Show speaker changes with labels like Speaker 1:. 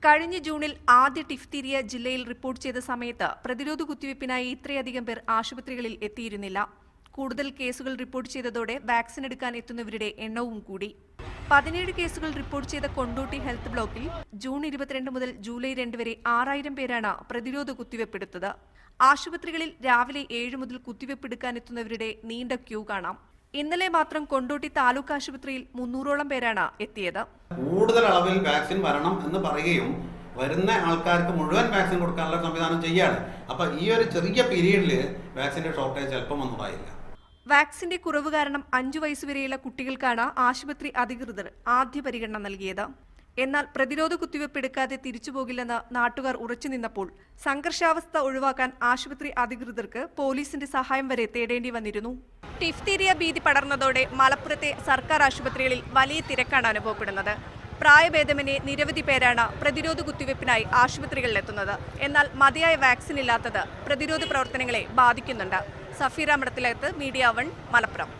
Speaker 1: കഴിഞ്ഞ ജൂണിൽ ആദ്യ ടിഫ്തീരിയ ജില്ലയിൽ റിപ്പോർട്ട് ചെയ്ത സമയത്ത് പ്രതിരോധ കുത്തിവയ്പ്പിനായി ഇത്രയധികം പേർ ആശുപത്രികളിൽ എത്തിയിരുന്നില്ല. കൂടുതൽ കേസുകൾ റിപ്പോർട്ട് ചെയ്തതോടെ വാക്സിൻ എടുക്കാൻ എത്തുന്നവരുടെ എണ്ണവും കൂടി. 17 കേസുകൾ റിപ്പോർട്ട് ചെയ്ത കൊണ്ടോട്ടി ഹെൽത്ത് ബ്ലോക്കിൽ ജൂൺ 22 മുതൽ ജൂലൈ 2 വരെ 6000 പേരാണ് പ്രതിരോധ കുത്തിവയ്പ്പെടുത്തത്. ആശുപത്രികളിൽ രാവിലെ 7 മുതൽ കുത്തിവയ്പ്പെടുക്കാനെത്തുന്നവരുടെ നീണ്ട ക്യൂ കാണാം. ഇന്നലെ മാത്രം കൊണ്ടോട്ടി താലൂക്ക് ആശുപത്രിയിൽ 300ഓളം പേരാണ് എത്തിയത്.
Speaker 2: കൂടുതൽ അളവിൽ വാക്സിൻ വരണം എന്ന് പറയുകയും വരുന്ന ആൾക്കാർക്ക് മുഴുവൻ വാക്സിൻ കൊടുക്കാനുള്ള സംവിധാനം ചെയ്യാണ്. അപ്പൊ ഈ ഒരു ചെറിയ പീരീഡിൽ വാക്സിന്റെ ഷോർട്ടേജ് അല്പം ഒന്നുമായില്ല.
Speaker 1: വാക്സിന്റെ കുറവ് കാരണം 5 വയസ്സുവരെയുള്ള കുട്ടികൾക്കാണ് ആശുപത്രി അധികൃതർ ആദ്യ പരിഗണന നൽകിയത്. എന്നാൽ പ്രതിരോധ കുത്തിവയ്പ്പ് എടുക്കാതെ തിരിച്ചുപോകില്ലെന്ന് നാട്ടുകാർ ഉറച്ചുനിന്നപ്പോൾ സംഘർഷാവസ്ഥ ഒഴിവാക്കാൻ ആശുപത്രി അധികൃതർക്ക് പോലീസിന്റെ സഹായം വരെ തേടേണ്ടി വന്നിരുന്നു. ടിഫ്തീരിയ ഭീതി പടർന്നതോടെ മലപ്പുറത്തെ സർക്കാർ ആശുപത്രികളിൽ വലിയ തിരക്കാണ് അനുഭവപ്പെടുന്നത്. പ്രായഭേദമന്യേ നിരവധി പേരാണ് പ്രതിരോധ കുത്തിവയ്പ്പിനായി ആശുപത്രികളിലെത്തുന്നത്. എന്നാൽ മതിയായ വാക്സിൻ ഇല്ലാത്തത് പ്രതിരോധ പ്രവർത്തനങ്ങളെ ബാധിക്കുന്നുണ്ട്. സഫീറ മഠത്തിലകത്ത്, മീഡിയ 1, മലപ്പുറം.